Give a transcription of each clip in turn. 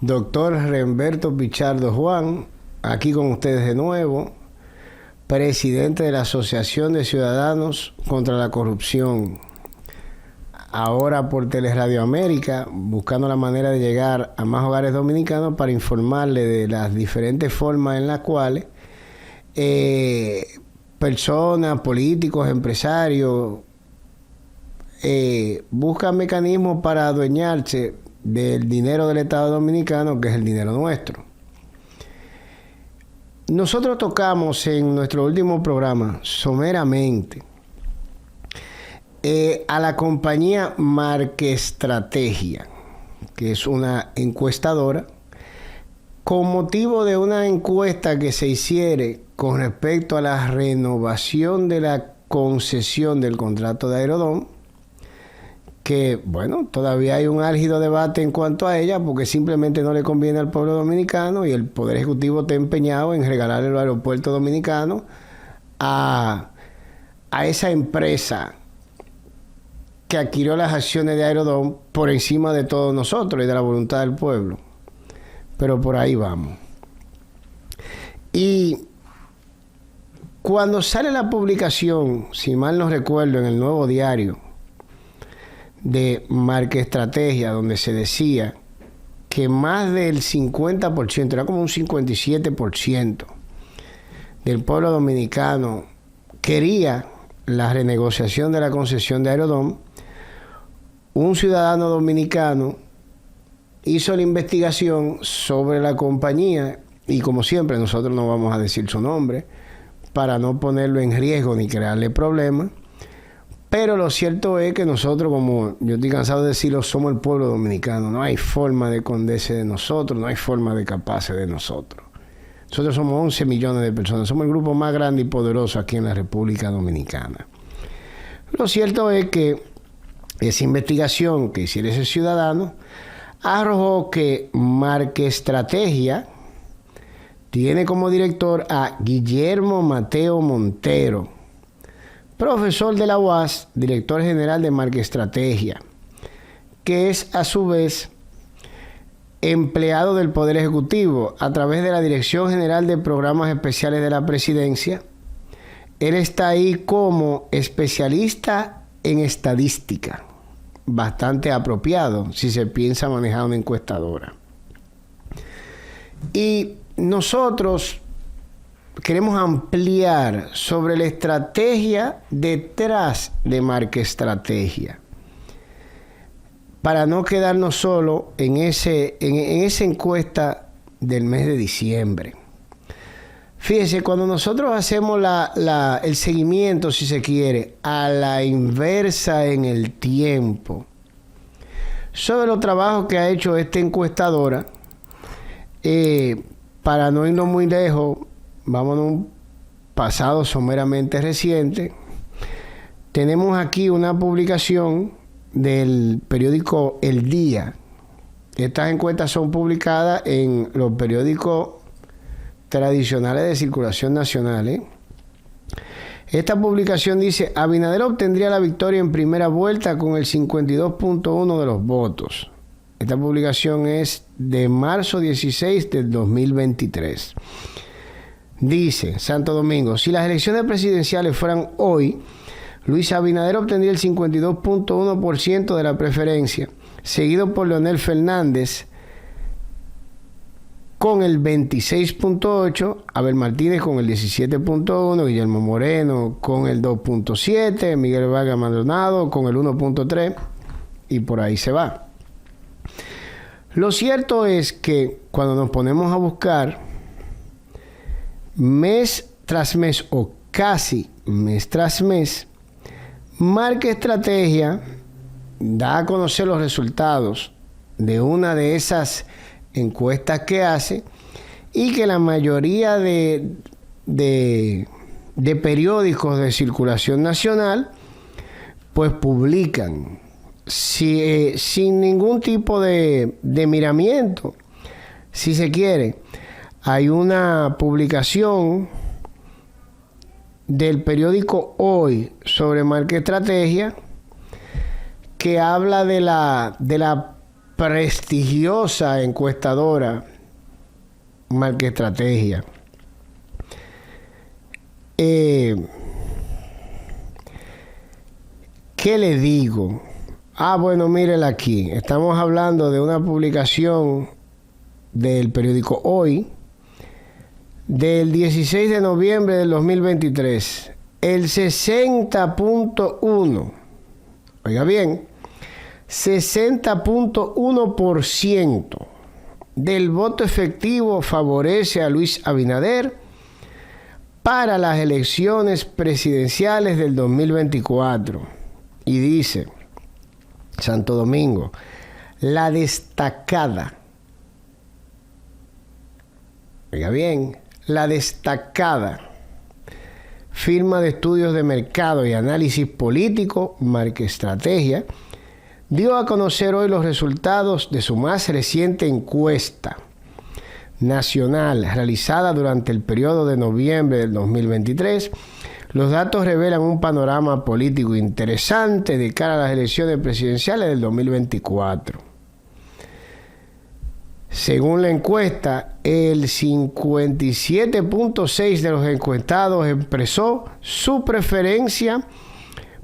Doctor Remberto Pichardo Juan, aquí con ustedes de nuevo, presidente de la Asociación de Ciudadanos contra la Corrupción. Ahora por Teleradio América, buscando la manera de llegar a más hogares dominicanos para informarle de las diferentes formas en las cuales personas, políticos, empresarios buscan mecanismos para adueñarse del dinero del Estado Dominicano, que es el dinero nuestro. Nosotros tocamos en nuestro último programa someramente a la compañía Marquestrategia, que es una encuestadora, con motivo de una encuesta que se hiciera con respecto a la renovación de la concesión del contrato de Aerodón, que, bueno, todavía hay un álgido debate en cuanto a ella, porque simplemente no le conviene al pueblo dominicano y el Poder Ejecutivo está empeñado en regalarle el aeropuerto dominicano a esa empresa que adquirió las acciones de Aerodón por encima de todos nosotros y de la voluntad del pueblo. Pero por ahí vamos. Y cuando sale la publicación, si mal no recuerdo, en el Nuevo Diario de Marquestrategia, donde se decía que más del 50%, era como un 57% del pueblo dominicano quería la renegociación de la concesión de Aerodón, un ciudadano dominicano hizo la investigación sobre la compañía y, como siempre, nosotros no vamos a decir su nombre para no ponerlo en riesgo ni crearle problemas. Pero lo cierto es que nosotros, como yo estoy cansado de decirlo, somos el pueblo dominicano. No hay forma de esconderse de nosotros, no hay forma de escaparse de nosotros. Nosotros somos 11 millones de personas, somos el grupo más grande y poderoso aquí en la República Dominicana. Lo cierto es que esa investigación que hiciera ese ciudadano arrojó que Marquestrategia tiene como director a Guillermo Mateo Montero, profesor de la UAS, director general de Marquestrategia, que es a su vez empleado del Poder Ejecutivo a través de la Dirección General de Programas Especiales de la Presidencia. Él está ahí como especialista en estadística, bastante apropiado si se piensa manejar una encuestadora. Y nosotros queremos ampliar sobre la estrategia detrás de Marquestrategia, para no quedarnos solo en esa encuesta del mes de diciembre. Fíjese, cuando nosotros hacemos el seguimiento, si se quiere, a la inversa en el tiempo, sobre los trabajos que ha hecho esta encuestadora, para no irnos muy lejos, vamos a un pasado someramente reciente. Tenemos aquí una publicación del periódico El Día. Estas encuestas son publicadas en los periódicos tradicionales de circulación nacional. Esta publicación dice: Abinader obtendría la victoria en primera vuelta con el 52.1% de los votos. Esta publicación es de marzo 16 del 2023. Dice Santo Domingo: si las elecciones presidenciales fueran hoy, Luis Abinader obtendría el 52.1% de la preferencia, seguido por Leonel Fernández con el 26.8%, Abel Martínez con el 17.1%, Guillermo Moreno con el 2.7%, Miguel Vargas Maldonado con el 1.3%, y por ahí se va. Lo cierto es que cuando nos ponemos a buscar mes tras mes o casi mes tras mes, Marquestrategia da a conocer los resultados de una de esas encuestas que hace, y que la mayoría de periódicos de circulación nacional pues publican sin ningún tipo de miramiento, si se quiere. Hay una publicación del periódico Hoy sobre Marquestrategia que habla de la prestigiosa encuestadora Marquestrategia. ¿Qué le digo? Bueno, mírenla aquí. Estamos hablando de una publicación del periódico Hoy, del 16 de noviembre del 2023. El 60.1, oiga bien, 60.1% del voto efectivo favorece a Luis Abinader para las elecciones presidenciales del 2024. Y dice, Santo Domingo, la destacada, oiga bien, la destacada firma de estudios de mercado y análisis político, Marquestrategia, dio a conocer hoy los resultados de su más reciente encuesta nacional realizada durante el periodo de noviembre del 2023. Los datos revelan un panorama político interesante de cara a las elecciones presidenciales del 2024. Según la encuesta, el 57.6% de los encuestados expresó su preferencia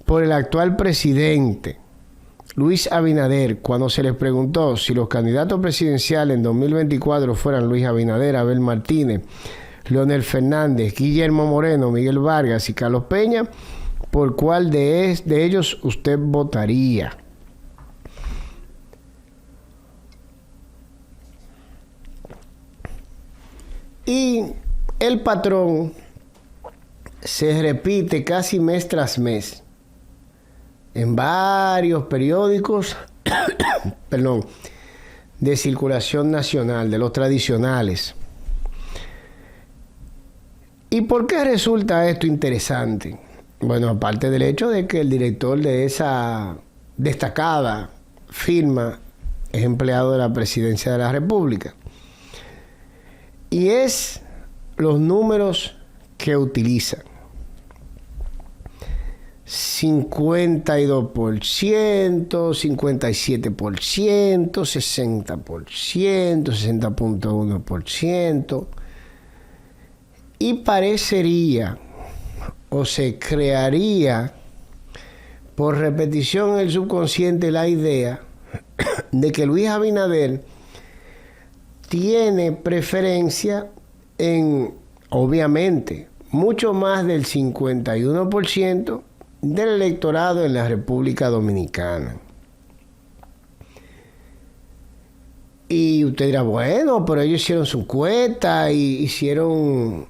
por el actual presidente, Luis Abinader, cuando se les preguntó si los candidatos presidenciales en 2024 fueran Luis Abinader, Abel Martínez, Leonel Fernández, Guillermo Moreno, Miguel Vargas y Carlos Peña, ¿por cuál de ellos usted votaría? Y el patrón se repite casi mes tras mes en varios periódicos perdón, de circulación nacional, de los tradicionales. ¿Y por qué resulta esto interesante? Bueno, aparte del hecho de que el director de esa destacada firma es empleado de la Presidencia de la República. Y es los números que utilizan. 52%, 57%, 60%, 60.1%. Y parecería o se crearía por repetición en el subconsciente la idea de que Luis Abinader tiene preferencia en, obviamente, mucho más del 51% del electorado en la República Dominicana. Y usted dirá, bueno, pero ellos hicieron su encuesta y hicieron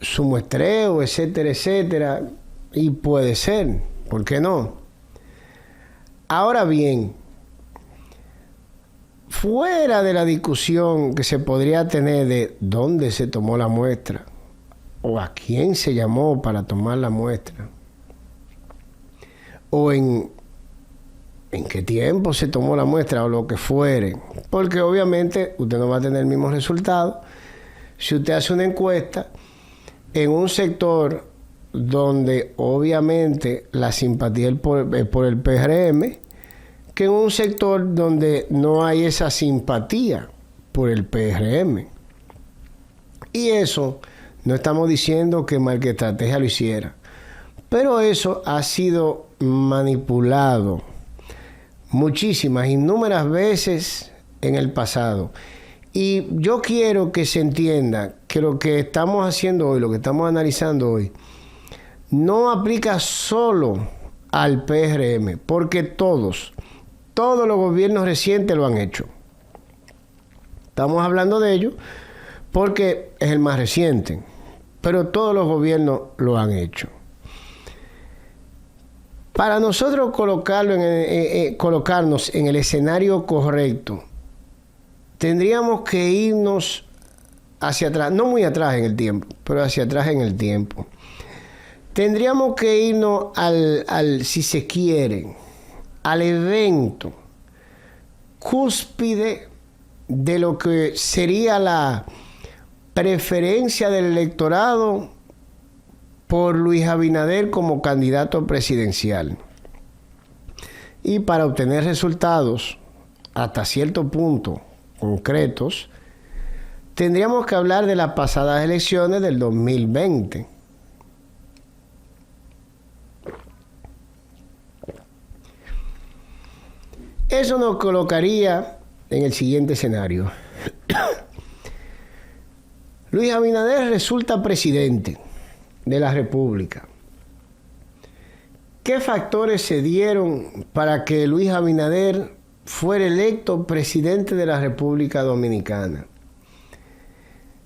su muestreo, etcétera, etcétera. Y puede ser, ¿por qué no? Ahora bien, fuera de la discusión que se podría tener de dónde se tomó la muestra o a quién se llamó para tomar la muestra o en qué tiempo se tomó la muestra o lo que fuere, porque obviamente usted no va a tener el mismo resultado si usted hace una encuesta en un sector donde obviamente la simpatía es por el PRM, que en un sector donde no hay esa simpatía por el PRM. Y eso no estamos diciendo que Marquestrategia lo hiciera, pero eso ha sido manipulado muchísimas, innúmeras veces en el pasado. Y yo quiero que se entienda que lo que estamos haciendo hoy, lo que estamos analizando hoy, no aplica solo al PRM, porque todos los gobiernos recientes lo han hecho. Estamos hablando de ello porque es el más reciente, pero todos los gobiernos lo han hecho. Para nosotros colocarnos en el escenario correcto, tendríamos que irnos hacia atrás, no muy atrás en el tiempo, pero hacia atrás en el tiempo. Tendríamos que irnos si se quiere, al evento cúspide de lo que sería la preferencia del electorado por Luis Abinader como candidato presidencial. Y para obtener resultados hasta cierto punto concretos, tendríamos que hablar de las pasadas elecciones del 2020. Eso nos colocaría en el siguiente escenario. Luis Abinader resulta presidente de la República. ¿Qué factores se dieron para que Luis Abinader fuera electo presidente de la República Dominicana?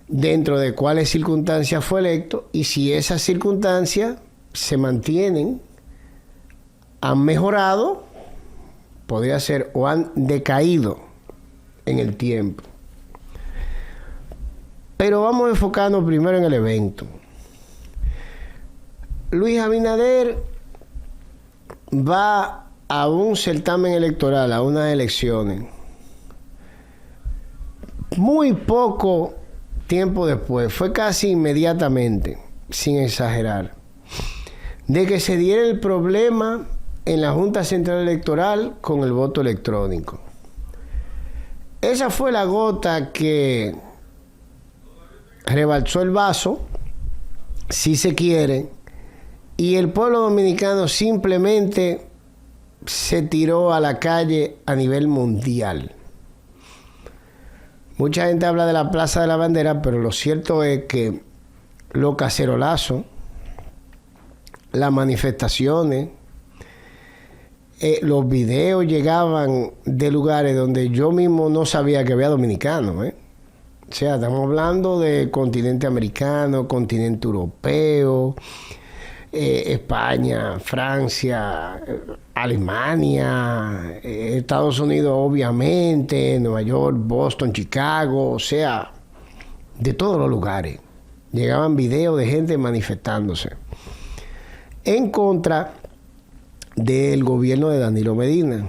¿Dentro de cuáles circunstancias fue electo? Y si esas circunstancias se mantienen, han mejorado, podría ser, o han decaído en el tiempo. Pero vamos a enfocarnos primero en el evento. Luis Abinader va a un certamen electoral, a unas elecciones. Muy poco tiempo después, fue casi inmediatamente, sin exagerar, de que se diera el problema en la Junta Central Electoral con el voto electrónico. Esa fue la gota que rebalsó el vaso, si se quiere, y el pueblo dominicano simplemente se tiró a la calle a nivel mundial. Mucha gente habla de la Plaza de la Bandera, pero lo cierto es que los cacerolazos, las manifestaciones, los videos llegaban de lugares donde yo mismo no sabía que había dominicanos, O sea, estamos hablando de continente americano, continente europeo, España, Francia, Alemania, Estados Unidos obviamente, Nueva York, Boston, Chicago, o sea, de todos los lugares. Llegaban videos de gente manifestándose en contra del gobierno de Danilo Medina.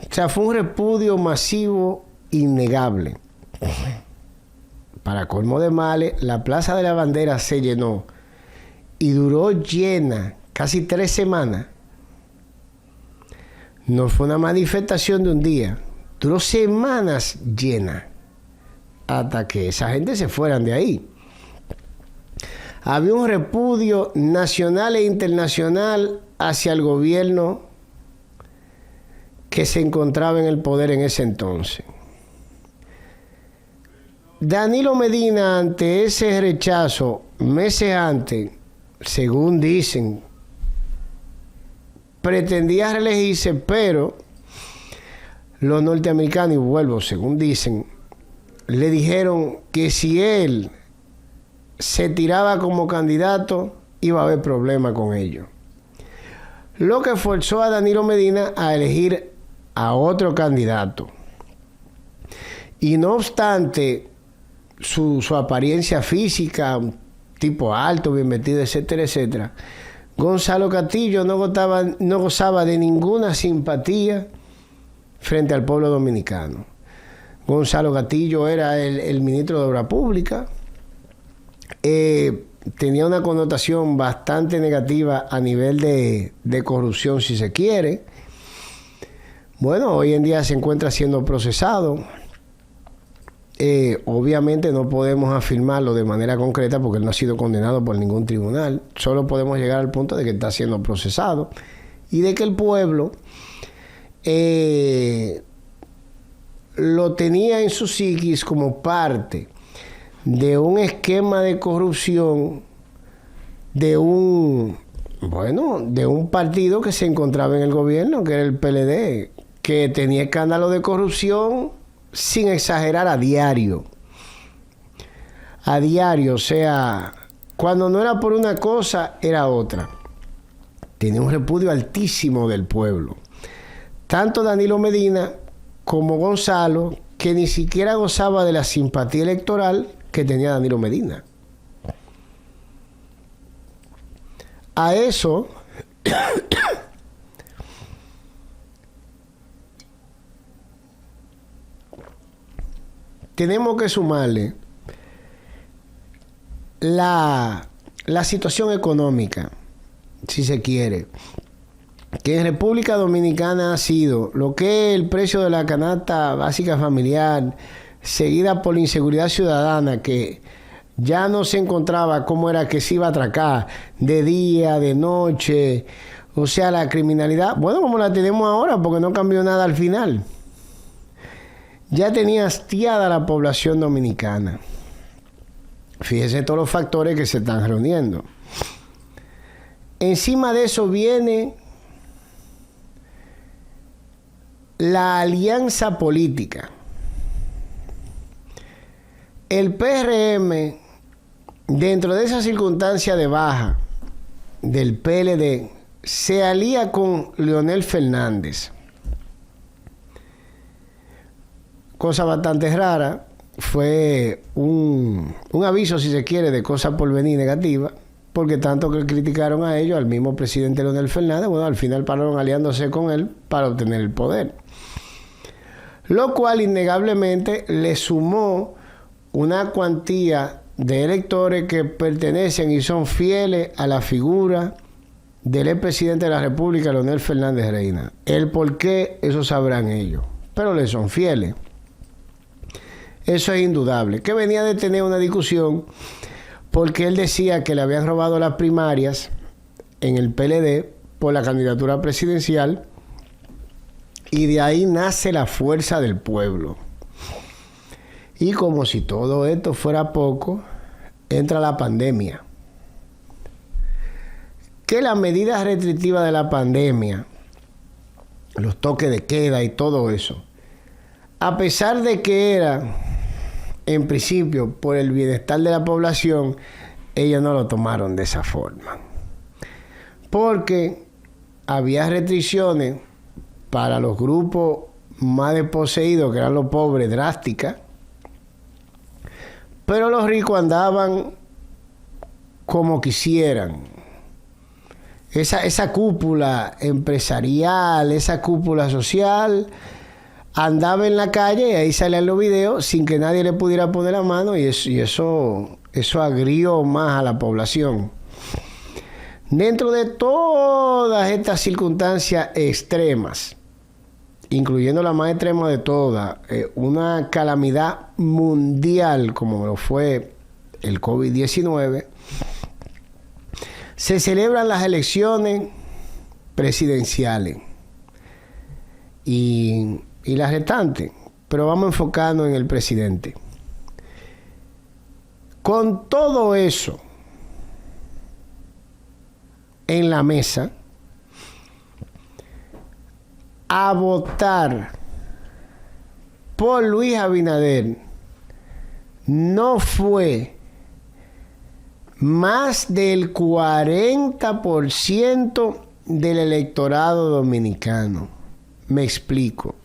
O sea, fue un repudio masivo innegable. Para colmo de males, la Plaza de la Bandera se llenó y duró llena casi 3 semanas. No fue una manifestación de un día, duró semanas llena hasta que esa gente se fueran de ahí. Había un repudio nacional e internacional hacia el gobierno que se encontraba en el poder en ese entonces. Danilo Medina, ante ese rechazo, meses antes, según dicen, pretendía reelegirse, pero los norteamericanos, y vuelvo, según dicen, le dijeron que si él se tiraba como candidato, iba a haber problemas con ellos. Lo que forzó a Danilo Medina a elegir a otro candidato. Y no obstante, su apariencia física, un tipo alto, bien vestido, etcétera, etcétera, Gonzalo Castillo no gozaba de ninguna simpatía frente al pueblo dominicano. Gonzalo Castillo era el ministro de Obras Públicas. Tenía una connotación bastante negativa a nivel de corrupción, si se quiere. Bueno, hoy en día se encuentra siendo procesado. Obviamente no podemos afirmarlo de manera concreta porque él no ha sido condenado por ningún tribunal. Solo podemos llegar al punto de que está siendo procesado y de que el pueblo lo tenía en su psiquis como parte de un esquema de corrupción de un partido que se encontraba en el gobierno, que era el PLD, que tenía escándalo de corrupción, sin exagerar, a diario. A diario, o sea, cuando no era por una cosa, era otra. Tenía un repudio altísimo del pueblo. Tanto Danilo Medina como Gonzalo, que ni siquiera gozaba de la simpatía electoral que tenía Danilo Medina. A eso tenemos que sumarle la situación económica, si se quiere, que en República Dominicana ha sido lo que es el precio de la canasta básica familiar, seguida por la inseguridad ciudadana, que ya no se encontraba cómo era que se iba a atracar, de día, de noche, o sea, la criminalidad, bueno, como la tenemos ahora, porque no cambió nada al final. Ya tenía hastiada la población dominicana. Fíjese todos los factores que se están reuniendo. Encima de eso viene la alianza política. El PRM, dentro de esa circunstancia de baja del PLD, se alía con Leonel Fernández. Cosa bastante rara, fue un aviso, si se quiere, de cosas por venir negativa, porque tanto que criticaron a ellos, al mismo presidente Leonel Fernández, bueno, al final pararon aliándose con él para obtener el poder. Lo cual innegablemente le sumó una cuantía de electores que pertenecen y son fieles a la figura del expresidente de la República, Leonel Fernández Reina. El por qué, eso sabrán ellos, pero le son fieles. Eso es indudable. Que venía de tener una discusión porque él decía que le habían robado las primarias en el PLD por la candidatura presidencial, y de ahí nace la fuerza del pueblo. Y como si todo esto fuera poco, entra la pandemia. Que las medidas restrictivas de la pandemia, los toques de queda y todo eso, a pesar de que era, en principio, por el bienestar de la población, ellos no lo tomaron de esa forma. Porque había restricciones para los grupos más desposeídos, que eran los pobres, drásticas, pero los ricos andaban como quisieran. Esa cúpula empresarial, esa cúpula social, andaba en la calle y ahí salían los videos sin que nadie le pudiera poner la mano, y eso agrió más a la población. Dentro de todas estas circunstancias extremas, incluyendo la más extrema de todas, una calamidad mundial como lo fue el COVID-19, se celebran las elecciones presidenciales y las restantes, pero vamos a enfocarnos en el presidente. Con todo eso en la mesa, a votar por Luis Abinader no fue más del 40% del electorado dominicano. Me explico.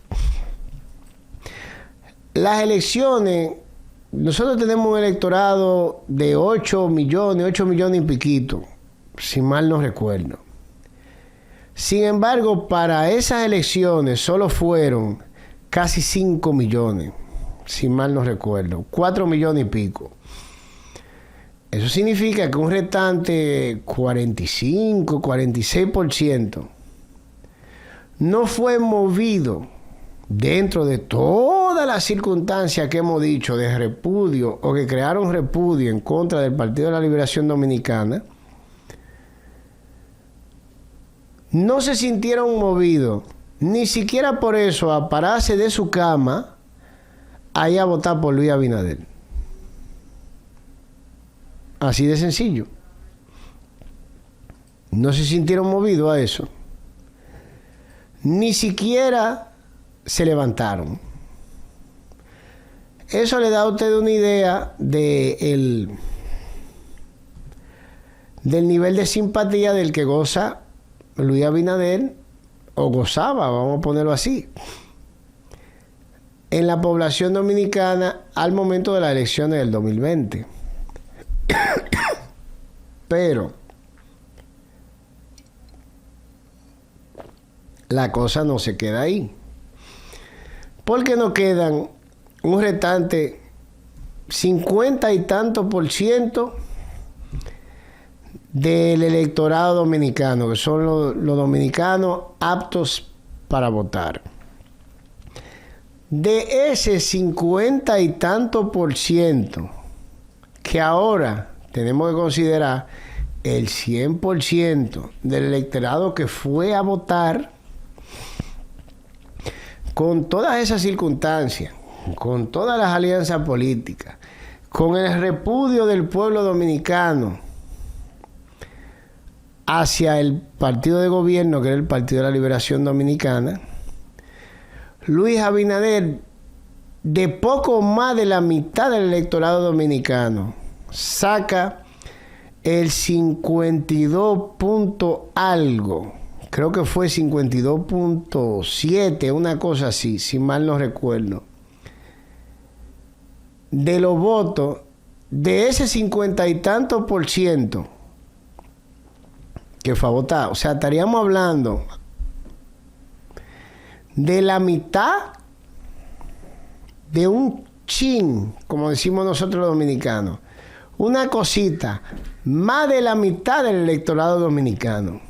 Las elecciones, nosotros tenemos un electorado de 8 millones y piquito, si mal no recuerdo. Sin embargo, para esas elecciones solo fueron casi 5 millones, si mal no recuerdo, 4 millones y pico. Eso significa que un restante 46% no fue movido dentro de todas las circunstancias que hemos dicho de repudio o que crearon repudio en contra del Partido de la Liberación Dominicana. No se sintieron movidos, ni siquiera por eso, a pararse de su cama ahí a votar por Luis Abinader. Así de sencillo. No se sintieron movidos a eso. Ni siquiera se levantaron. Eso le da a usted una idea del nivel de simpatía del que goza Luis Abinader, o gozaba, vamos a ponerlo así, en la población dominicana al momento de las elecciones del 2020. Pero la cosa no se queda ahí, porque nos quedan un restante 50 y tanto % del electorado dominicano, que son los dominicanos aptos para votar. De ese 50 y tanto por ciento, que ahora tenemos que considerar el 100% del electorado que fue a votar, con todas esas circunstancias, con todas las alianzas políticas, con el repudio del pueblo dominicano hacia el partido de gobierno, que era el Partido de la Liberación Dominicana, Luis Abinader, de poco más de la mitad del electorado dominicano, saca el 52 punto algo, creo que fue 52.7, una cosa así, si mal no recuerdo, de los votos de ese 50 y tanto por ciento que fue a votar. O sea, estaríamos hablando de la mitad de un chin, como decimos nosotros los dominicanos, una cosita, más de la mitad del electorado dominicano.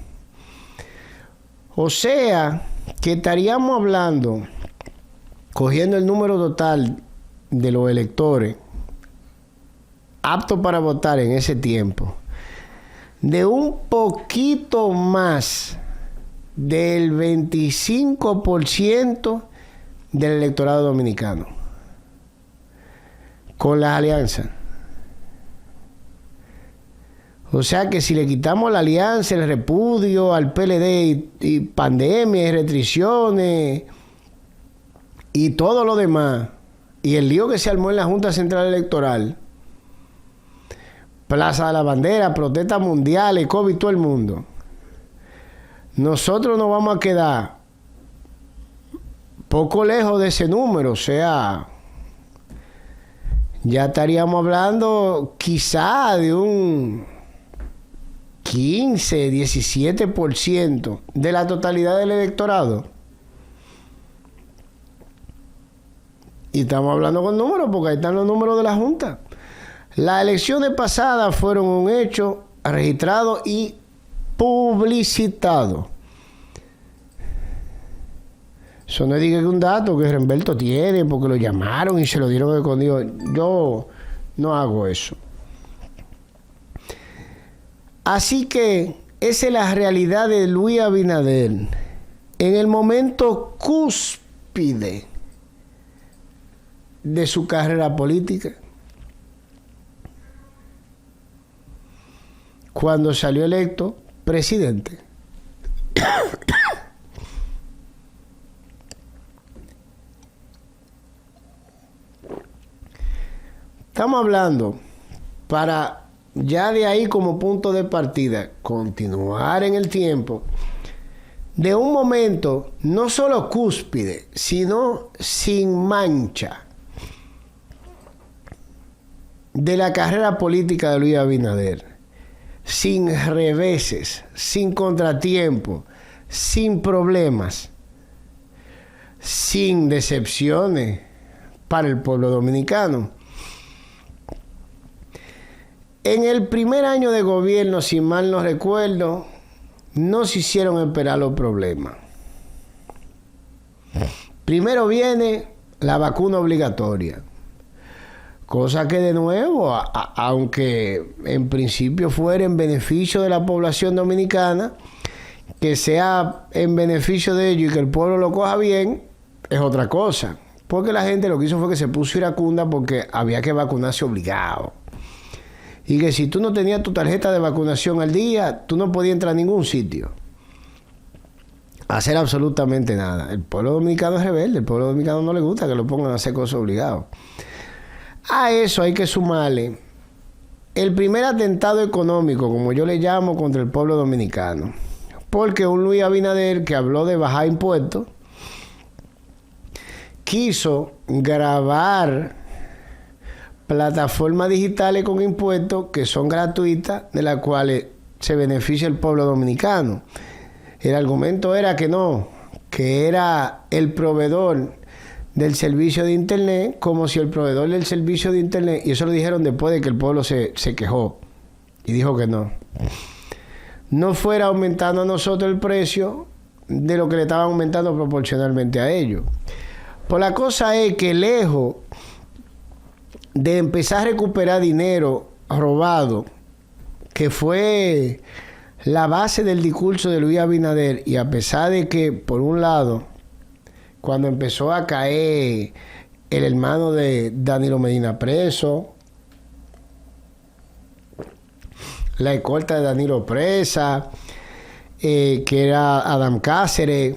O sea, que estaríamos hablando, cogiendo el número total de los electores aptos para votar en ese tiempo, de un poquito más del 25% del electorado dominicano con las alianzas. O sea que si le quitamos la alianza, el repudio al PLD y pandemia y restricciones y todo lo demás, y el lío que se armó en la Junta Central Electoral, Plaza de la Bandera, protestas mundiales, COVID, todo el mundo, nosotros nos vamos a quedar poco lejos de ese número. O sea, ya estaríamos hablando quizá de un 15, 17% de la totalidad del electorado. Y estamos hablando con números porque ahí están los números de la Junta. Las elecciones pasadas fueron un hecho registrado y publicitado. Eso no diga que un dato que Remberto tiene porque lo llamaron y se lo dieron escondido. Yo no hago eso. Así que esa es la realidad de Luis Abinader en el momento cúspide de su carrera política, cuando salió electo presidente. Estamos hablando, para ya de ahí como punto de partida, continuar en el tiempo, de un momento no solo cúspide, sino sin mancha de la carrera política de Luis Abinader, sin reveses, sin contratiempos, sin problemas, sin decepciones para el pueblo dominicano. En el primer año de gobierno, si mal no recuerdo, no se hicieron esperar los problemas. Primero viene la vacuna obligatoria. Cosa que de nuevo, aunque en principio fuera en beneficio de la población dominicana, que sea en beneficio de ellos y que el pueblo lo coja bien, es otra cosa. Porque la gente lo que hizo fue que se puso iracunda porque había que vacunarse obligado. Y que si tú no tenías tu tarjeta de vacunación al día, tú no podías entrar a ningún sitio a hacer absolutamente nada. El pueblo dominicano es rebelde, el pueblo dominicano no le gusta que lo pongan a hacer cosas obligadas. A eso hay que sumarle el primer atentado económico, como yo le llamo, contra el pueblo dominicano. Porque un Luis Abinader que habló de bajar impuestos, quiso grabar plataformas digitales con impuestos que son gratuitas, de las cuales se beneficia el pueblo dominicano. El argumento era que no, que era el proveedor del servicio de internet, como si el proveedor del servicio de internet, y eso lo dijeron después de que el pueblo se quejó y dijo que no. no fuera aumentando a nosotros el precio de lo que le estaba aumentando proporcionalmente a ellos. Pues la cosa es que lejos de empezar a recuperar dinero robado, que fue la base del discurso de Luis Abinader, y a pesar de que, por un lado, cuando empezó a caer el hermano de Danilo Medina preso, la escolta de Danilo presa, que era Adam Cáceres,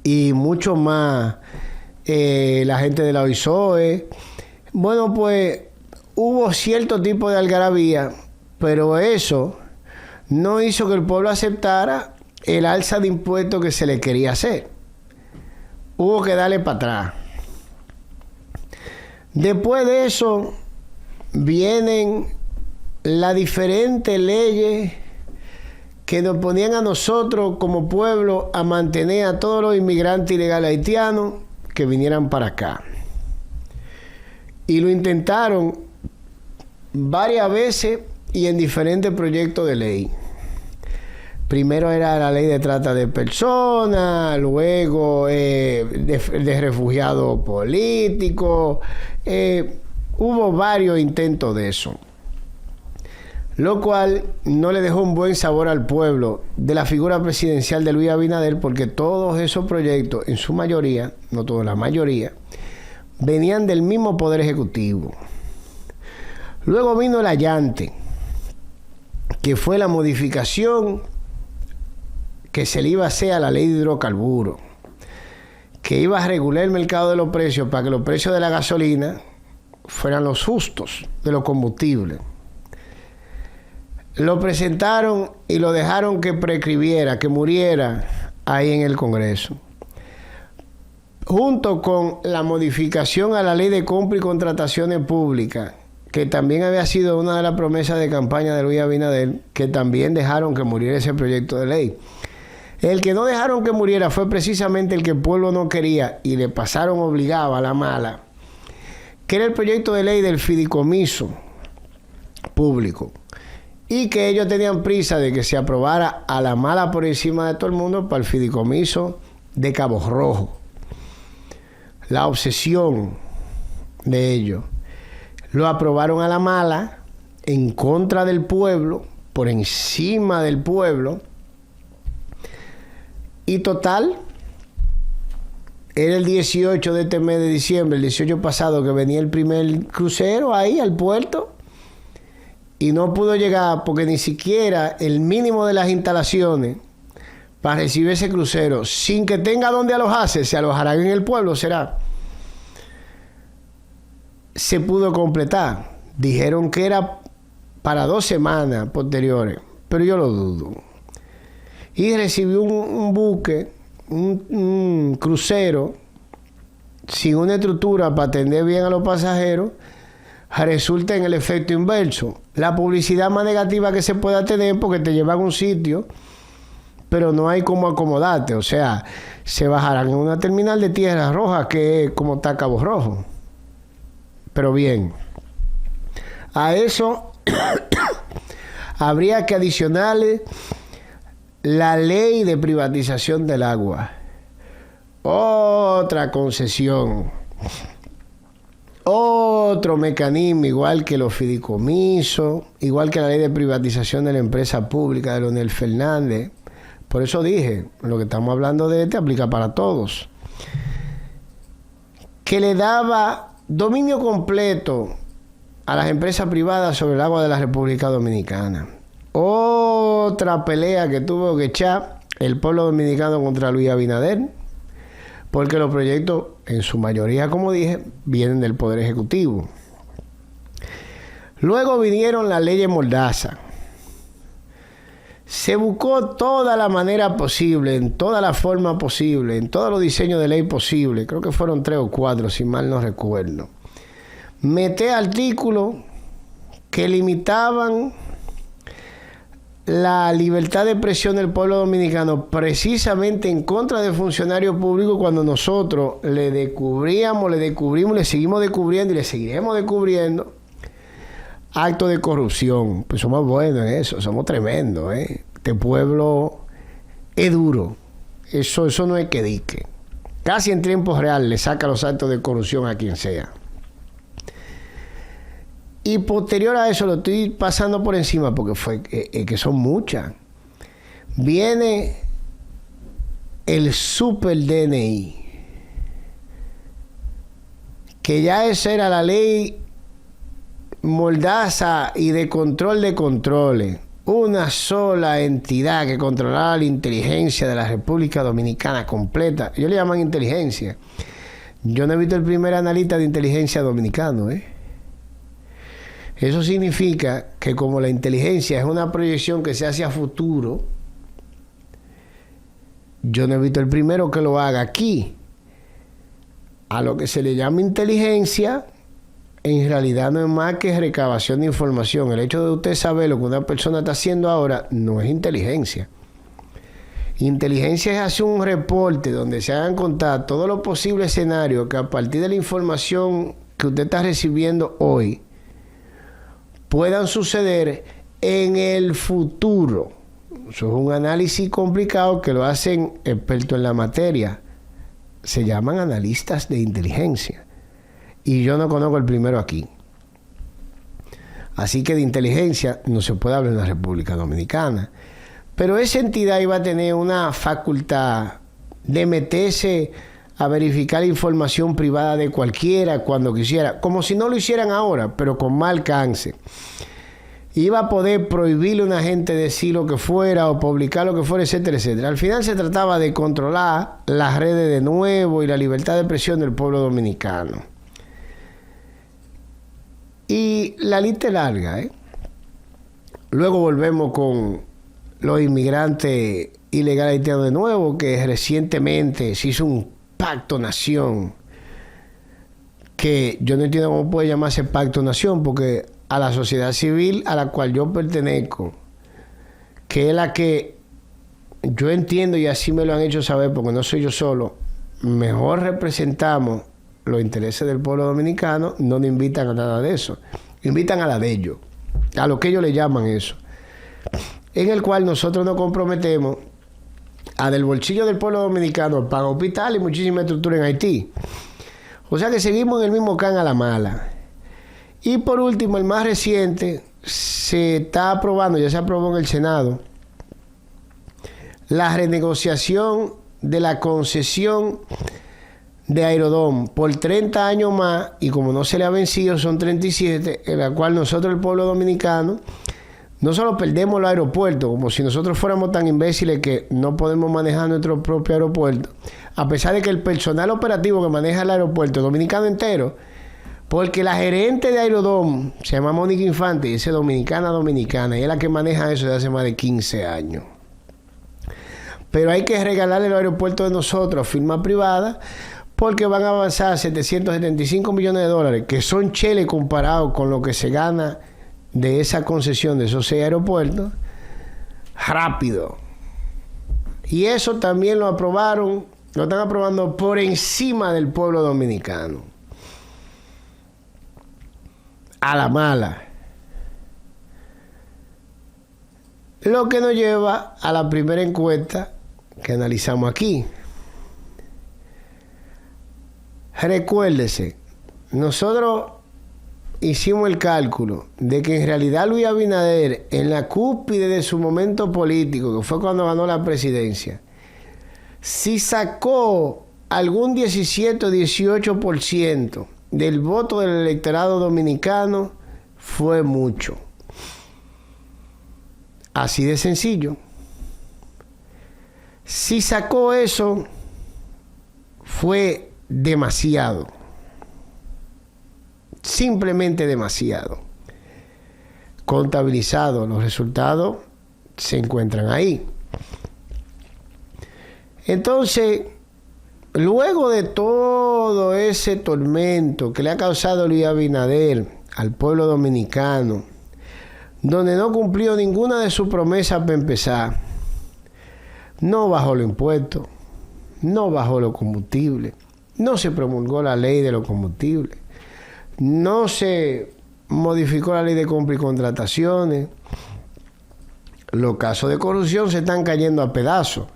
y mucho más, la gente de la OISOE. Bueno, pues hubo cierto tipo de algarabía, pero eso no hizo que el pueblo aceptara el alza de impuestos que se le quería hacer. Hubo que darle para atrás. Después de eso vienen las diferentes leyes que nos ponían a nosotros como pueblo a mantener a todos los inmigrantes ilegales haitianos que vinieran para acá. Y lo intentaron varias veces y en diferentes proyectos de ley. Primero era la ley de trata de personas, luego de refugiados políticos. Hubo varios intentos de eso, lo cual no le dejó un buen sabor al pueblo de la figura presidencial de Luis Abinader, porque todos esos proyectos, en su mayoría, no toda la mayoría, venían del mismo Poder Ejecutivo. Luego vino el allante, que fue la modificación que se le iba a hacer a la ley de hidrocarburos, que iba a regular el mercado de los precios para que los precios de la gasolina fueran los justos de los combustibles. Lo presentaron y lo dejaron que prescribiera, que muriera ahí en el Congreso, junto con la modificación a la ley de compra y contrataciones públicas, que también había sido una de las promesas de campaña de Luis Abinader, que también dejaron que muriera ese proyecto de ley. El que no dejaron que muriera fue precisamente el que el pueblo no quería y le pasaron obligado a la mala, que era el proyecto de ley del fideicomiso público, y que ellos tenían prisa de que se aprobara a la mala por encima de todo el mundo para el fideicomiso de Cabo Rojo. La obsesión de ellos. Lo aprobaron a la mala, en contra del pueblo, por encima del pueblo. Y total, era el 18 de este mes de diciembre, el 18 pasado, que venía el primer crucero ahí al puerto, y no pudo llegar porque ni siquiera el mínimo de las instalaciones para recibir ese crucero, sin que tenga dónde alojarse, se alojarán en el pueblo, será, se pudo completar. Dijeron que era para 2 semanas posteriores, pero yo lo dudo. Y recibió un buque, un crucero, sin una estructura para atender bien a los pasajeros, resulta en el efecto inverso. La publicidad más negativa que se pueda tener, porque te llevan a un sitio, pero no hay cómo acomodarte. O sea, se bajarán en una terminal de Tierra Roja, que es como está Cabo Rojo. Pero bien, a eso habría que adicionarle la ley de privatización del agua. Otra concesión. Otro mecanismo, igual que los fideicomisos, igual que la ley de privatización de la empresa pública de Leonel Fernández. Por eso dije, lo que estamos hablando de este aplica para todos. Que le daba dominio completo a las empresas privadas sobre el agua de la República Dominicana. Otra pelea que tuvo que echar el pueblo dominicano contra Luis Abinader, porque los proyectos, en su mayoría, como dije, vienen del Poder Ejecutivo. Luego vinieron las leyes Mordaza. Se buscó toda la manera posible, en toda la forma posible, en todos los diseños de ley posible, creo que fueron 3 o 4, si mal no recuerdo, meter artículos que limitaban la libertad de expresión del pueblo dominicano, precisamente en contra de funcionarios públicos, cuando nosotros le descubrimos, le seguimos descubriendo y le seguiremos descubriendo actos de corrupción. Pues somos buenos en eso, somos tremendos, ¿eh? Este pueblo es duro. Eso no es que dique. Casi en tiempo real le saca los actos de corrupción a quien sea. Y posterior a eso, lo estoy pasando por encima porque que son muchas. Viene el Super DNI, que ya esa era la ley mordaza y de control de controles. Una sola entidad que controlara la inteligencia de la República Dominicana completa. Ellos le llaman inteligencia. Yo no he visto el primer analista de inteligencia dominicano, ¿eh? Eso significa que como la inteligencia es una proyección que se hace a futuro, yo no he visto el primero que lo haga aquí. A lo que se le llama inteligencia, en realidad no es más que recabación de información. El hecho de usted saber lo que una persona está haciendo ahora no es inteligencia. Inteligencia es hacer un reporte donde se hagan contar todos los posibles escenarios que a partir de la información que usted está recibiendo hoy puedan suceder en el futuro. Eso es un análisis complicado que lo hacen expertos en la materia. Se llaman analistas de inteligencia. Y yo no conozco el primero aquí. Así que de inteligencia no se puede hablar en la República Dominicana. Pero esa entidad iba a tener una facultad de meterse a verificar la información privada de cualquiera cuando quisiera, como si no lo hicieran ahora, pero con más alcance. Iba a poder prohibirle a una gente decir lo que fuera o publicar lo que fuera, etcétera, etcétera. Al final se trataba de controlar las redes de nuevo y la libertad de expresión del pueblo dominicano. Y la lista es larga, ¿eh? Luego volvemos con los inmigrantes ilegales haitianos de nuevo, que recientemente se hizo un pacto nación, que yo no entiendo cómo puede llamarse pacto nación, porque a la sociedad civil a la cual yo pertenezco, que es la que yo entiendo y así me lo han hecho saber, porque no soy yo solo, mejor representamos los intereses del pueblo dominicano, no nos invitan a nada de eso. Invitan a la de ellos, a lo que ellos le llaman eso. En el cual nosotros nos comprometemos a del bolsillo del pueblo dominicano pagar hospital y muchísima estructura en Haití. O sea que seguimos en el mismo can a la mala. Y por último, el más reciente, se está aprobando, ya se aprobó en el Senado, la renegociación de la concesión de Aerodom por 30 años más, y como no se le ha vencido, son 37, en la cual nosotros, el pueblo dominicano, no solo perdemos los aeropuertos, como si nosotros fuéramos tan imbéciles que no podemos manejar nuestro propio aeropuerto, a pesar de que el personal operativo que maneja el aeropuerto dominicano entero, porque la gerente de Aerodom se llama Mónica Infante y es dominicana, y es la que maneja eso desde hace más de 15 años. Pero hay que regalarle los aeropuertos de nosotros a firma privada, porque van a avanzar 775 millones de dólares, que son cheles comparados con lo que se gana de esa concesión de esos 6 aeropuertos, rápido. Y eso también lo aprobaron, lo están aprobando por encima del pueblo dominicano. A la mala. Lo que nos lleva a la primera encuesta que analizamos aquí. Recuérdese, nosotros hicimos el cálculo de que en realidad Luis Abinader, en la cúspide de su momento político, que fue cuando ganó la presidencia, si sacó algún 17 o 18% del voto del electorado dominicano, fue mucho. Así de sencillo. Si sacó eso, fue demasiado. Simplemente demasiado. Contabilizado, los resultados se encuentran ahí. Entonces, luego de todo ese tormento que le ha causado Luis Abinader al pueblo dominicano, donde no cumplió ninguna de sus promesas para empezar, no bajó los impuestos, no bajó los combustibles, no se promulgó la ley de los combustibles, no se modificó la ley de compra y contrataciones. Los casos de corrupción se están cayendo a pedazos.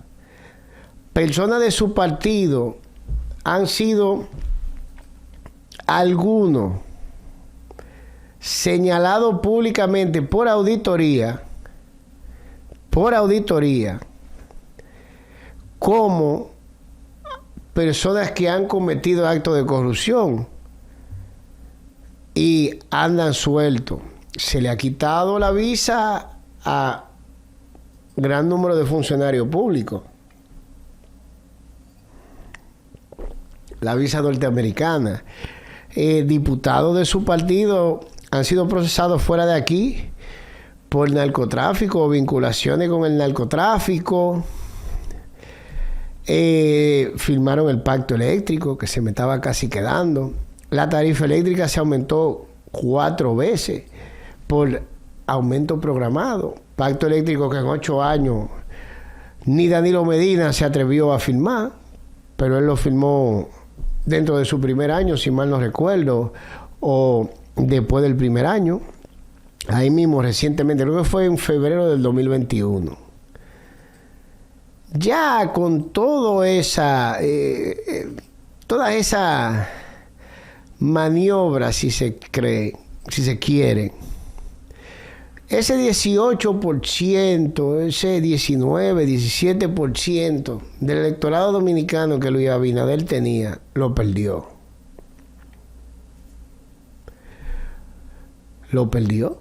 Personas de su partido han sido algunos señalados públicamente por auditoría como personas que han cometido actos de corrupción y andan sueltos. Se le ha quitado la visa a gran número de funcionarios públicos. La visa norteamericana. Diputados de su partido han sido procesados fuera de aquí por narcotráfico o vinculaciones con el narcotráfico. Firmaron el pacto eléctrico que se me estaba casi quedando. La tarifa eléctrica se aumentó 4 veces por aumento programado. Pacto eléctrico que en 8 años ni Danilo Medina se atrevió a firmar, pero él lo firmó dentro de su primer año, si mal no recuerdo, o después del primer año. Ahí mismo, recientemente, creo que fue en febrero del 2021. Ya con toda esa maniobra, si se quiere, ese 18%, ese 19, 17% del electorado dominicano que Luis Abinader tenía, lo perdió. Lo perdió.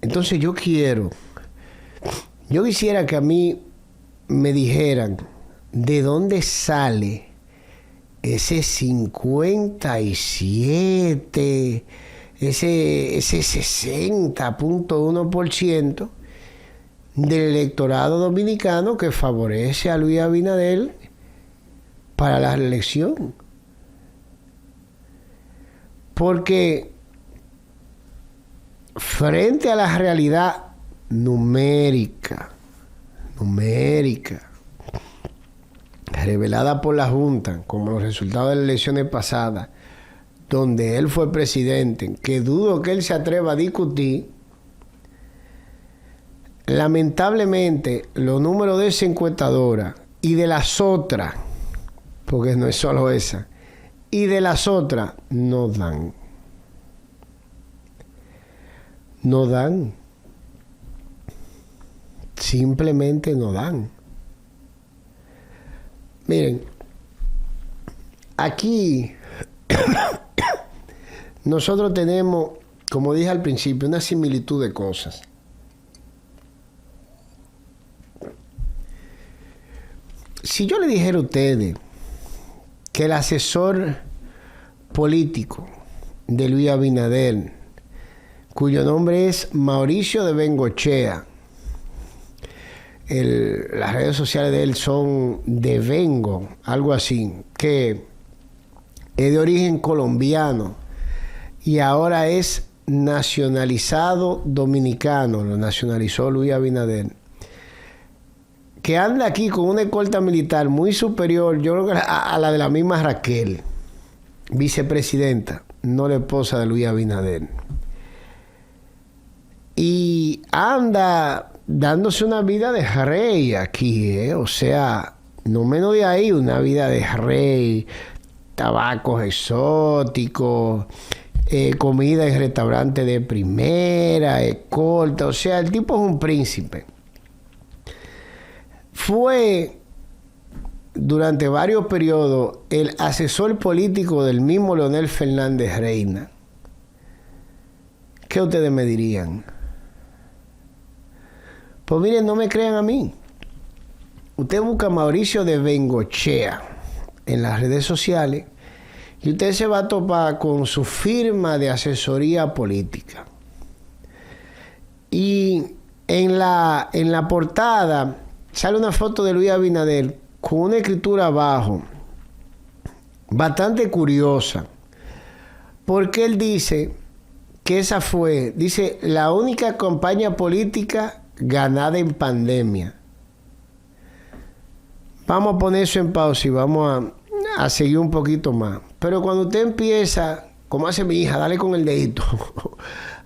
Entonces yo quisiera que a mí me dijeran de dónde sale ese 57%, ese 60.1% del electorado dominicano que favorece a Luis Abinader para la reelección. Porque frente a la realidad numérica revelada por la Junta como los resultados de las elecciones pasadas, donde él fue presidente, que dudo que él se atreva a discutir, lamentablemente los números de esa encuestadora y de las otras, porque no es solo esa, y de las otras no dan. No dan. Simplemente no dan. Miren, aquí nosotros tenemos, como dije al principio, una similitud de cosas. Si yo le dijera a ustedes que el asesor político de Luis Abinader, cuyo nombre es Mauricio de Bengochea, las redes sociales de él son de Vengo, algo así, que es de origen colombiano y ahora es nacionalizado dominicano, lo nacionalizó Luis Abinader, que anda aquí con una escolta militar muy superior, yo creo que a la de la misma Raquel, vicepresidenta, no la esposa de Luis Abinader. Y anda dándose una vida de rey aquí, o sea, no menos de ahí, una vida de rey, tabacos exóticos, comida en restaurantes de primera, escolta, o sea, el tipo es un príncipe. Fue durante varios periodos el asesor político del mismo Leonel Fernández Reina. ¿Qué ustedes me dirían? Pues miren, no me crean a mí. Usted busca Mauricio de Bengochea en las redes sociales y usted se va a topar con su firma de asesoría política. Y en la portada sale una foto de Luis Abinader con una escritura abajo bastante curiosa, porque él dice que esa fue, dice, la única campaña política ganada en pandemia. Vamos a poner eso en pausa y vamos a seguir un poquito más. Pero cuando usted empieza como hace mi hija, dale con el dedito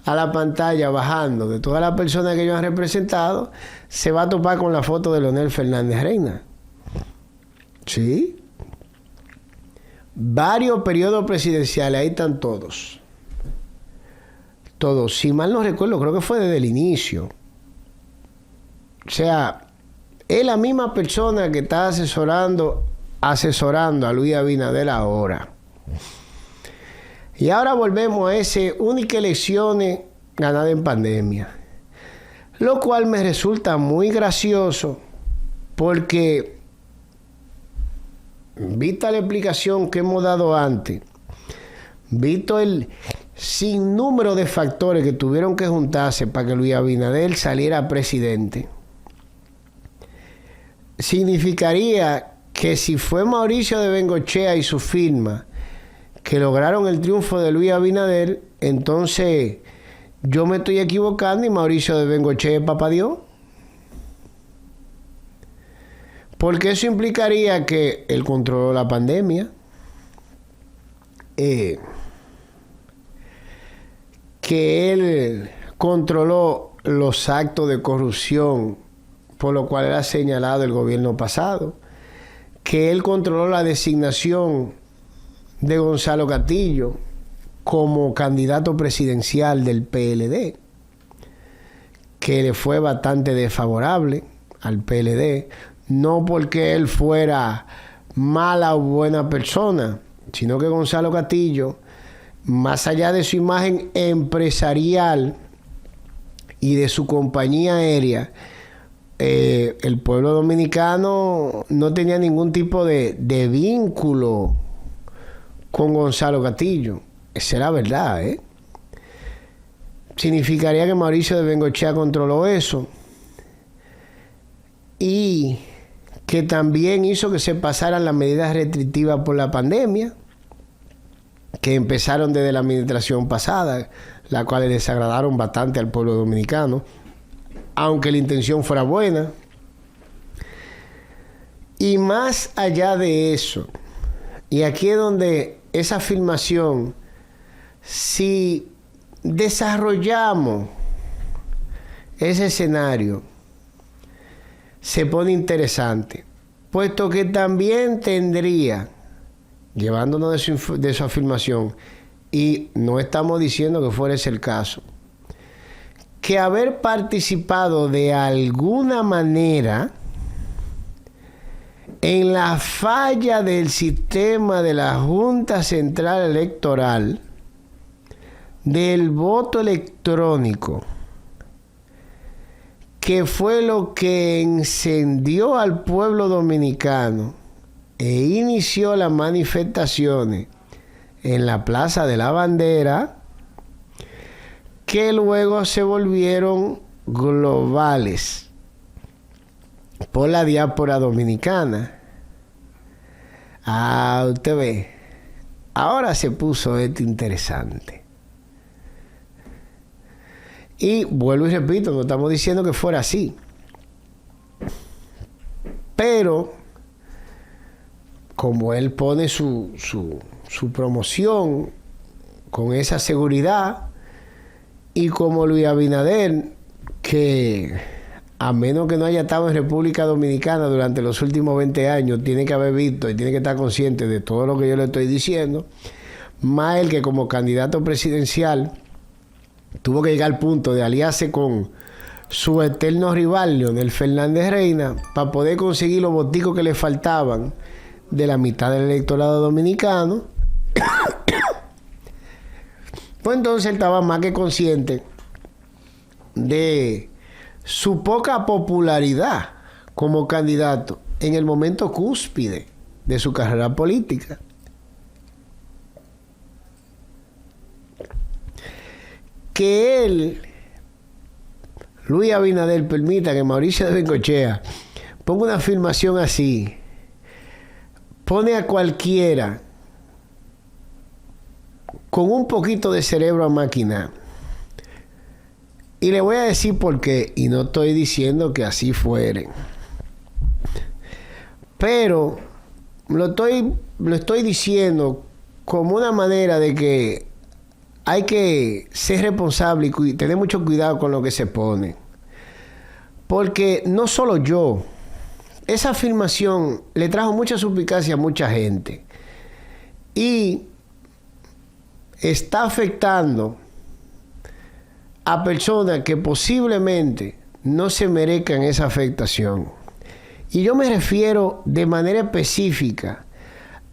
a la pantalla bajando de todas las personas que ellos han representado, se va a topar con la foto de Leonel Fernández Reina. ¿Sí? Varios periodos presidenciales, ahí están todos. Todos. Si mal no recuerdo, creo que fue desde el inicio. O sea, es la misma persona que está asesorando a Luis Abinader ahora. Y ahora volvemos a ese únicas elecciones ganadas en pandemia. Lo cual me resulta muy gracioso porque, vista la explicación que hemos dado antes, visto el sinnúmero de factores que tuvieron que juntarse para que Luis Abinader saliera presidente, significaría que si fue Mauricio de Bengochea y su firma que lograron el triunfo de Luis Abinader, entonces yo me estoy equivocando y Mauricio de Bengochea es papá Dios. Porque eso implicaría que él controló la pandemia, que él controló los actos de corrupción por lo cual era señalado el gobierno pasado, que él controló la designación de Gonzalo Castillo como candidato presidencial del PLD, que le fue bastante desfavorable al PLD, no porque él fuera mala o buena persona, sino que Gonzalo Castillo, más allá de su imagen empresarial y de su compañía aérea, el pueblo dominicano no tenía ningún tipo de vínculo con Gonzalo Castillo. Esa es la verdad, ¿eh? Significaría que Mauricio de Bengochea controló eso y que también hizo que se pasaran las medidas restrictivas por la pandemia, que empezaron desde la administración pasada, las cuales desagradaron bastante al pueblo dominicano, aunque la intención fuera buena. Y más allá de eso, y aquí es donde esa afirmación, si desarrollamos ese escenario, se pone interesante, puesto que también tendría, llevándonos de su afirmación, y no estamos diciendo que fuera ese el caso, que haber participado de alguna manera en la falla del sistema de la Junta Central Electoral del voto electrónico, que fue lo que encendió al pueblo dominicano e inició las manifestaciones en la Plaza de la Bandera, que luego se volvieron globales por la diáspora dominicana. Ah, usted ve, ahora se puso esto interesante. Y vuelvo y repito, no estamos diciendo que fuera así, pero como él pone su promoción con esa seguridad, y como Luis Abinader, que a menos que no haya estado en República Dominicana durante los últimos 20 años, tiene que haber visto y tiene que estar consciente de todo lo que yo le estoy diciendo, más él que como candidato presidencial tuvo que llegar al punto de aliarse con su eterno rival, Leonel Fernández Reina, para poder conseguir los voticos que le faltaban de la mitad del electorado dominicano. Pues entonces él estaba más que consciente de su poca popularidad como candidato en el momento cúspide de su carrera política. Que él, Luis Abinader, permita que Mauricio de Bengochea ponga una afirmación así, pone a cualquiera con un poquito de cerebro a máquina. Y le voy a decir por qué, y no estoy diciendo que así fuere, pero lo estoy diciendo como una manera de que hay que ser responsable y tener mucho cuidado con lo que se pone. Porque no solo yo, esa afirmación le trajo mucha suspicacia a mucha gente. Y está afectando a personas que posiblemente no se merezcan esa afectación. Y yo me refiero de manera específica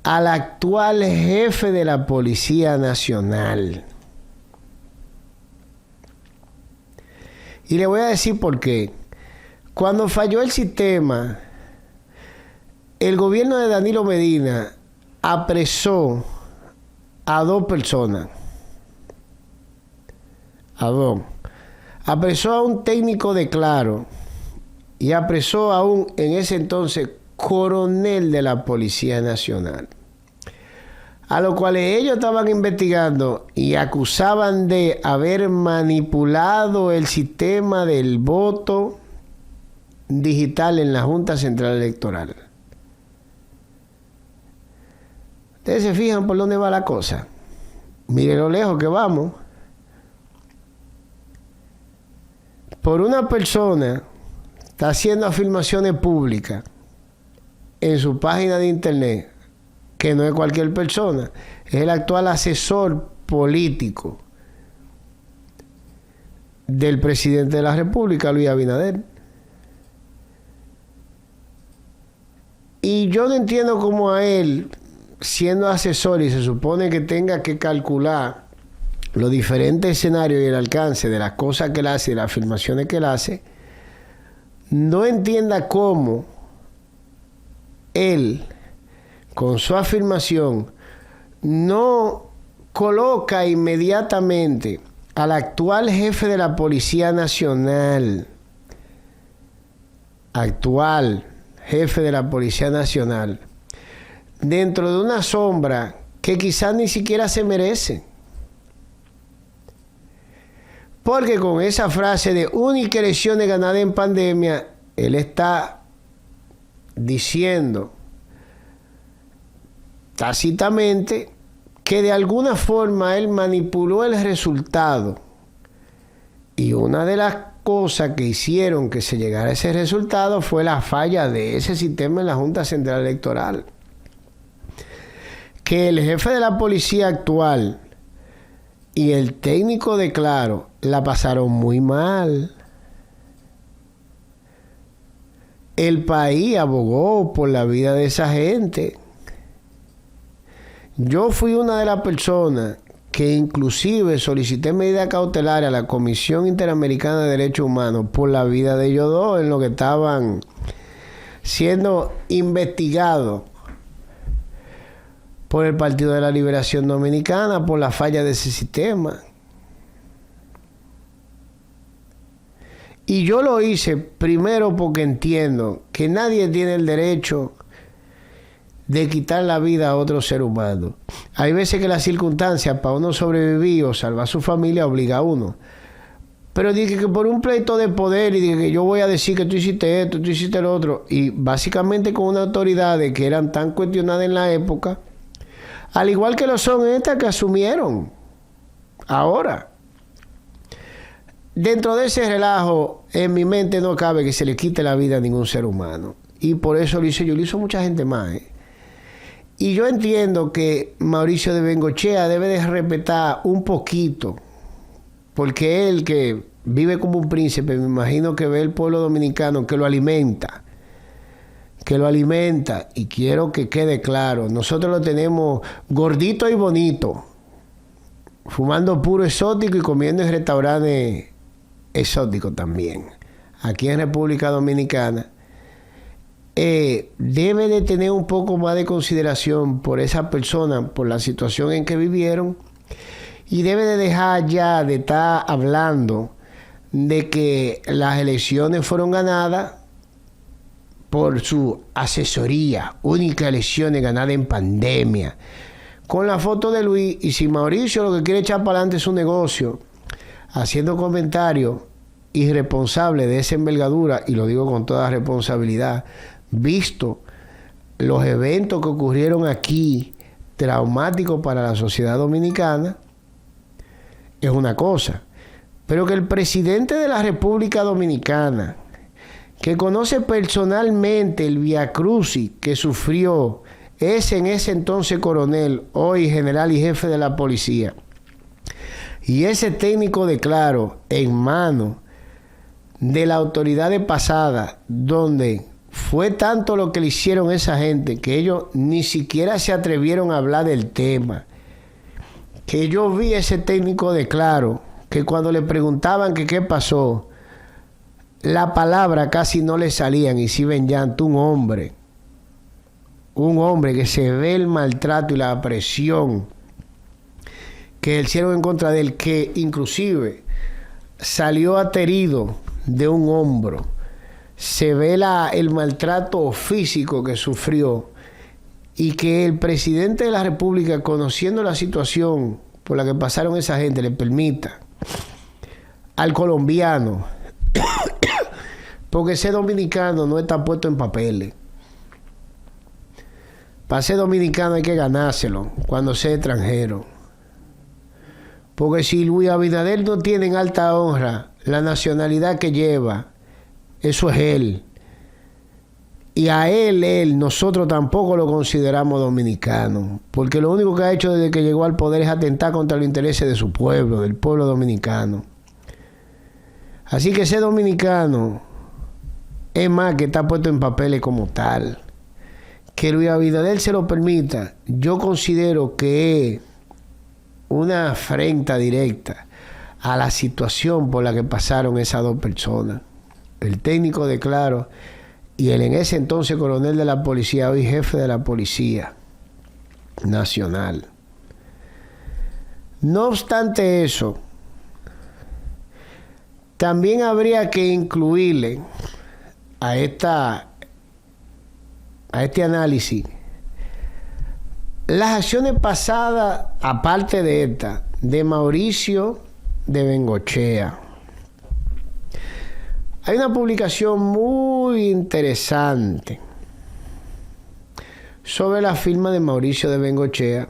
al actual jefe de la Policía Nacional. Y le voy a decir por qué. Cuando falló el sistema, el gobierno de Danilo Medina apresó a 2 personas. A 2. Apresó a un técnico de Claro y apresó a un, en ese entonces, coronel de la Policía Nacional. A lo cual ellos estaban investigando y acusaban de haber manipulado el sistema del voto digital en la Junta Central Electoral. Ustedes se fijan por dónde va la cosa. Miren lo lejos que vamos. Por una persona está haciendo afirmaciones públicas en su página de internet, que no es cualquier persona, es el actual asesor político del presidente de la República, Luis Abinader. Y yo no entiendo cómo a él, siendo asesor y se supone que tenga que calcular los diferentes escenarios y el alcance de las cosas que él hace y las afirmaciones que él hace, no entienda cómo él, con su afirmación, no coloca inmediatamente al actual jefe de la Policía Nacional, dentro de una sombra que quizás ni siquiera se merece. Porque con esa frase de única elecciones ganada en pandemia, él está diciendo tácitamente que de alguna forma él manipuló el resultado. Y una de las cosas que hicieron que se llegara a ese resultado fue la falla de ese sistema en la Junta Central Electoral. Que el jefe de la policía actual y el técnico de Claro la pasaron muy mal. El país abogó por la vida de esa gente. Yo fui una de las personas que inclusive solicité medida cautelar a la Comisión Interamericana de Derechos Humanos por la vida de ellos dos, en lo que estaban siendo investigados por el Partido de la Liberación Dominicana por la falla de ese sistema. Y yo lo hice primero porque entiendo que nadie tiene el derecho de quitar la vida a otro ser humano. Hay veces que las circunstancias para uno sobrevivir o salvar a su familia obliga a uno. Pero dije que por un pleito de poder y dije que yo voy a decir que tú hiciste esto, tú hiciste lo otro, y básicamente con unas autoridades que eran tan cuestionadas en la época, al igual que lo son estas que asumieron ahora. Dentro de ese relajo, en mi mente no cabe que se le quite la vida a ningún ser humano. Y por eso lo hice yo, lo hizo mucha gente más. Y yo entiendo que Mauricio de Bengochea debe de respetar un poquito, porque él que vive como un príncipe, me imagino que ve el pueblo dominicano que lo alimenta, y quiero que quede claro, nosotros lo tenemos gordito y bonito, fumando puro exótico y comiendo en restaurantes exóticos también. Aquí en República Dominicana debe de tener un poco más de consideración por esa persona, por la situación en que vivieron, y debe de dejar ya de estar hablando de que las elecciones fueron ganadas por su asesoría, única elección ganada en pandemia, con la foto de Luis. Y si Mauricio lo que quiere echar para adelante es un negocio, haciendo comentarios irresponsables de esa envergadura, y lo digo con toda responsabilidad, visto los eventos que ocurrieron aquí, traumáticos para la sociedad dominicana, es una cosa, pero que el presidente de la República Dominicana, que conoce personalmente el viacrucis que sufrió ese en ese entonces coronel, hoy general y jefe de la policía, y ese técnico de Claro en manos de la autoridad de pasada, donde fue tanto lo que le hicieron a esa gente que ellos ni siquiera se atrevieron a hablar del tema. Que yo vi ese técnico de Claro, que cuando le preguntaban que qué pasó, la palabra casi no le salían y si ven llanto. Un hombre que se ve el maltrato y la presión que ejercieron en contra de él, que inclusive salió aterido de un hombro. Se ve el maltrato físico que sufrió, y que el presidente de la República, conociendo la situación por la que pasaron esa gente, le permita al colombiano, porque ser dominicano no está puesto en papeles. Para ser dominicano hay que ganárselo cuando sea extranjero. Porque si Luis Abinader no tiene en alta honra la nacionalidad que lleva, eso es él. Y a él, nosotros tampoco lo consideramos dominicano. Porque lo único que ha hecho desde que llegó al poder es atentar contra los intereses de su pueblo, del pueblo dominicano. Así que ser dominicano es más que está puesto en papeles como tal. Que Luis Abinader se lo permita, yo considero que es una afrenta directa a la situación por la que pasaron esas dos personas. El técnico de Claro y el en ese entonces coronel de la policía, hoy jefe de la Policía Nacional. No obstante eso, también habría que incluirle a este análisis las acciones pasadas, aparte de esta, de Mauricio de Bengochea. Hay una publicación muy interesante sobre la firma de Mauricio de Bengochea,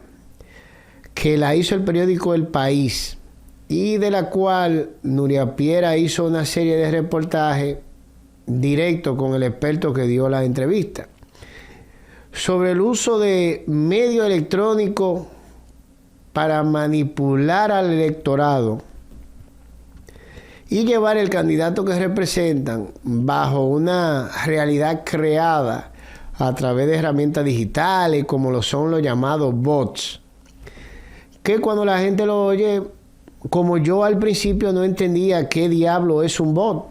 que la hizo el periódico El País, y de la cual Nuria Piera hizo una serie de reportajes directos con el experto que dio la entrevista, sobre el uso de medios electrónicos para manipular al electorado y llevar el candidato que representan bajo una realidad creada a través de herramientas digitales, como lo son los llamados bots, que cuando la gente lo oye, como yo al principio no entendía qué diablo es un bot.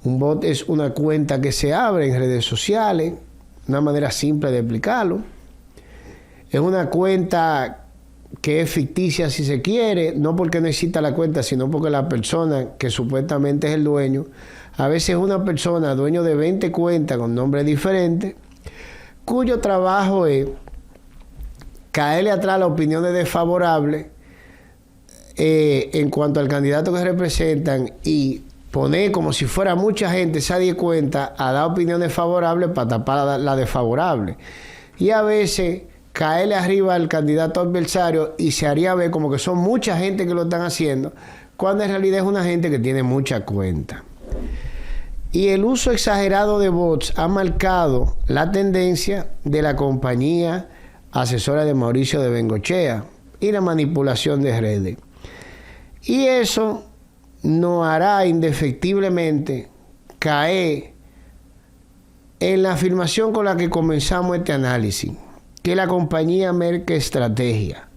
Un bot es una cuenta que se abre en redes sociales, una manera simple de explicarlo. Es una cuenta que es ficticia si se quiere, no porque no exista la cuenta, sino porque la persona que supuestamente es el dueño, a veces es una persona dueño de 20 cuentas con nombres diferentes, cuyo trabajo es caerle atrás las opiniones desfavorables en cuanto al candidato que representan, y poner como si fuera mucha gente se da cuenta a dar opiniones favorables para tapar la desfavorable. Y a veces caerle arriba al candidato adversario y se haría ver como que son mucha gente que lo están haciendo, cuando en realidad es una gente que tiene mucha cuenta. Y el uso exagerado de bots ha marcado la tendencia de la compañía asesora de Mauricio de Bengochea y la manipulación de redes. Y eso nos hará indefectiblemente caer en la afirmación con la que comenzamos este análisis, que la compañía Merck Estrategia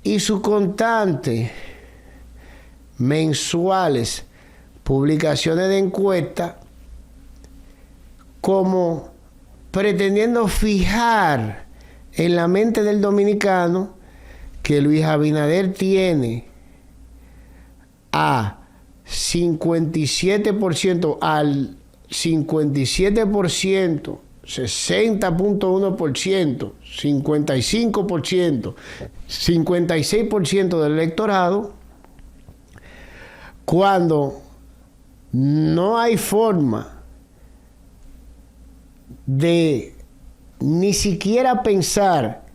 y sus constantes mensuales publicaciones de encuestas, como pretendiendo fijar en la mente del dominicano que Luis Abinader tiene a 57%, al 57%, 60.1%, 55%, 56% del electorado, cuando no hay forma de ni siquiera pensar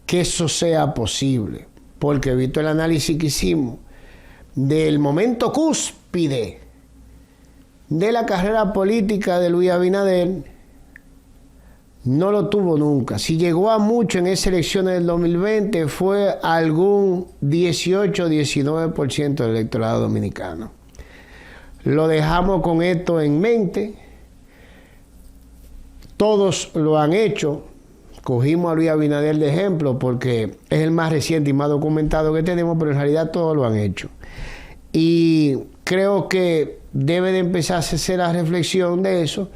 que eso sea posible. porque visto el análisis que hicimos del momento cúspide de la carrera política de Luis Abinader, no lo tuvo nunca. Si llegó a mucho en esas elecciones del 2020 fue algún 18-19% del electorado dominicano. Lo dejamos con esto en mente. Todos lo han hecho. Cogimos a Luis Abinader de ejemplo porque es el más reciente y más documentado que tenemos, pero en realidad todos lo han hecho. Y creo que debe de empezarse a hacer la reflexión de eso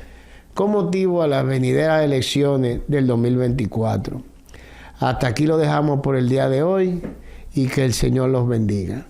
con motivo a las venideras elecciones del 2024. Hasta aquí lo dejamos por el día de hoy y que el Señor los bendiga.